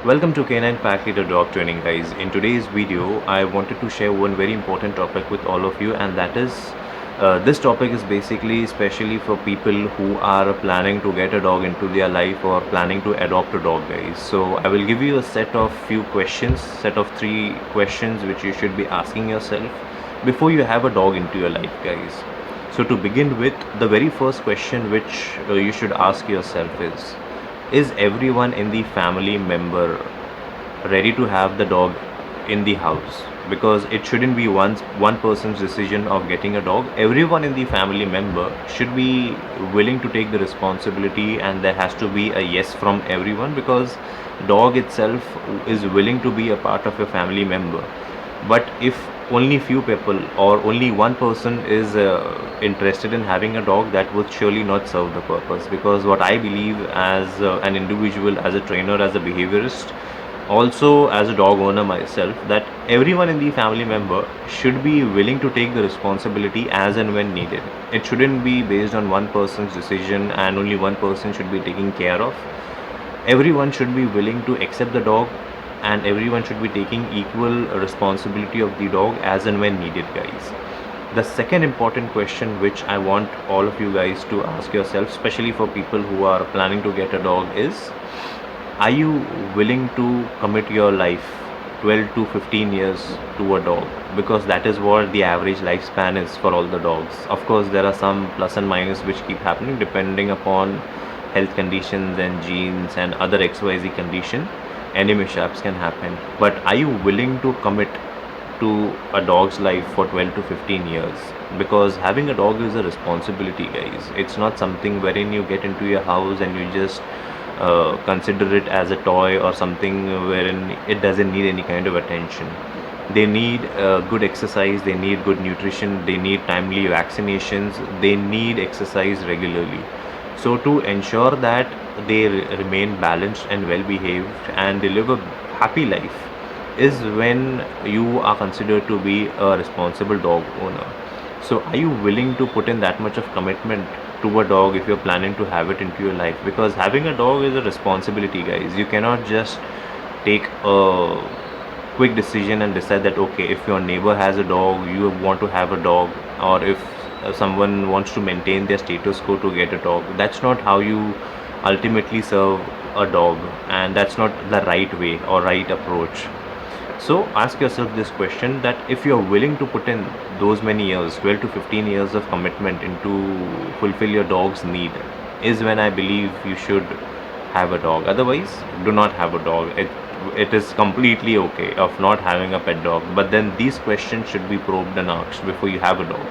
Welcome to Canine Pack Leader Dog Training, guys. In today's video, I wanted to share one very important topic with all of you, and that is this topic is basically especially for people who are planning to get a dog into their life or planning to adopt a dog, guys. So I will give you a set of three questions which you should be asking yourself before you have a dog into your life, guys. So to begin with, the very first question which you should ask yourself is everyone in the family member ready to have the dog in the house? Because it shouldn't be one person's decision of getting a dog. Everyone in the family member should be willing to take the responsibility, and there has to be a yes from everyone, because dog itself is willing to be a part of your family member. But if only few people or only one person is interested in having a dog, that would surely not serve the purpose. Because what I believe, as an individual, as a trainer, as a behaviorist, also as a dog owner myself, that everyone in the family member should be willing to take the responsibility as and when needed. It shouldn't be based on one person's decision and only one person should be taking care of. Everyone should be willing to accept the dog, and everyone should be taking equal responsibility of the dog as and when needed, guys. The second important question which I want all of you guys to ask yourself, especially for people who are planning to get a dog, is are you willing to commit your life 12 to 15 years to a dog? Because that is what the average lifespan is for all the dogs. Of course, there are some plus and minus which keep happening depending upon health conditions and genes and other XYZ condition. Any mishaps can happen. But are you willing to commit to a dog's life for 12 to 15 years? Because having a dog is a responsibility, guys. It's not something wherein you get into your house and you just consider it as a toy or something wherein it doesn't need any kind of attention. They need good exercise, they need good nutrition, they need timely vaccinations, they need exercise regularly. So to ensure that they remain balanced and well behaved and they live a happy life is when you are considered to be a responsible dog owner. So are you willing to put in that much of commitment to a dog if you're planning to have it into your life? Because having a dog is a responsibility, guys. You cannot just take a quick decision and decide that okay, if your neighbor has a dog, you want to have a dog, or if someone wants to maintain their status quo to get a dog. That's not how you ultimately serve a dog, and that's not the right way or right approach. So ask yourself this question, that if you're willing to put in those many years, 12 to 15 years of commitment into fulfill your dog's need, is when I believe you should have a dog. Otherwise, do not have a dog. It is completely okay of not having a pet dog, but then these questions should be probed and asked before you have a dog.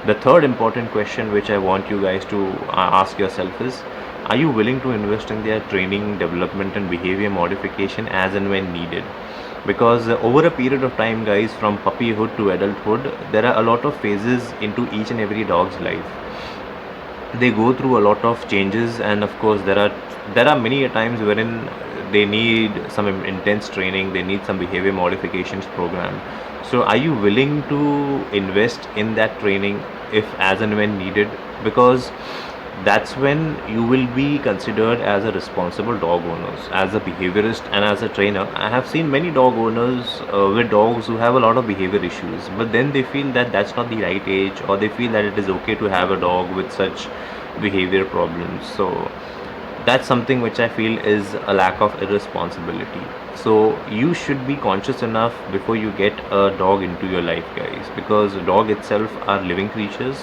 The third important question which I want you guys to ask yourself is, are you willing to invest in their training, development and behavior modification as and when needed? Because over a period of time, guys, from puppyhood to adulthood, there are a lot of phases into each and every dog's life. They go through a lot of changes, and of course there are many a times wherein they need some intense training, they need some behavior modifications program. So are you willing to invest in that training if as and when needed? Because that's when you will be considered as a responsible dog owner, as a behaviorist and as a trainer. I have seen many dog owners with dogs who have a lot of behavior issues, but then they feel that that's not the right age, or they feel that it is okay to have a dog with such behavior problems. So that's something which I feel is a lack of irresponsibility. So you should be conscious enough before you get a dog into your life, guys, because dog itself are living creatures,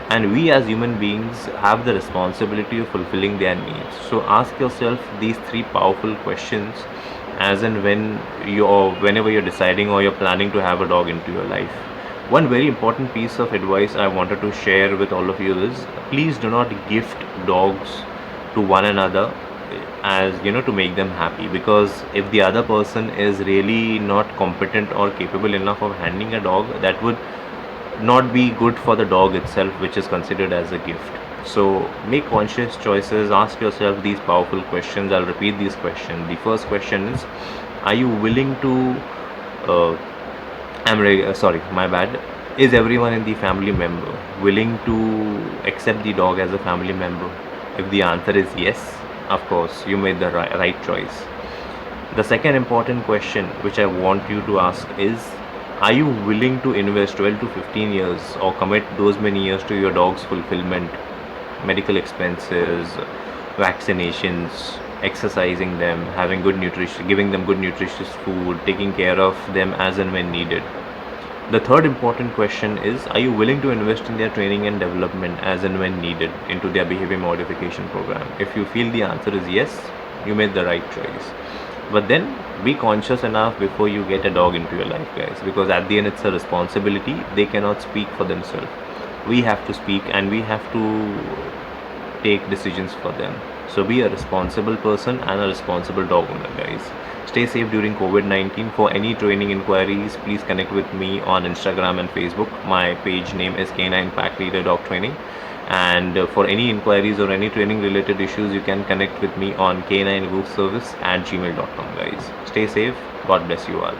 and we as human beings have the responsibility of fulfilling their needs. So ask yourself these three powerful questions as and when whenever you're deciding or you're planning to have a dog into your life. One very important piece of advice I wanted to share with all of you is, please do not gift dogs to one another, as you know, to make them happy. Because if the other person is really not competent or capable enough of handling a dog, that would not be good for the dog itself, which is considered as a gift. So make conscious choices, ask yourself these powerful questions. I'll repeat these questions. The first question is, are you willing to sorry, my bad. Is everyone in the family member willing to accept the dog as a family member? If the answer is yes, of course you made the right choice. The second important question which I want you to ask is, are you willing to invest 12 to 15 years or commit those many years to your dog's fulfillment, medical expenses, vaccinations, exercising them, having good nutrition, giving them good nutritious food, taking care of them as and when needed? The third important question is, are you willing to invest in their training and development as and when needed into their behavior modification program? If you feel the answer is yes, you made the right choice. But then be conscious enough before you get a dog into your life, guys, because at the end it's a responsibility. They cannot speak for themselves. We have to speak and we have to take decisions for them. So be a responsible person and a responsible dog owner, guys. Stay safe during COVID-19. For any training inquiries, please connect with me on Instagram and Facebook. My page name is Canine Pack Leader Dog Training. And for any inquiries or any training related issues, you can connect with me on k9wolfservice@gmail.com, guys. Stay safe. God bless you all.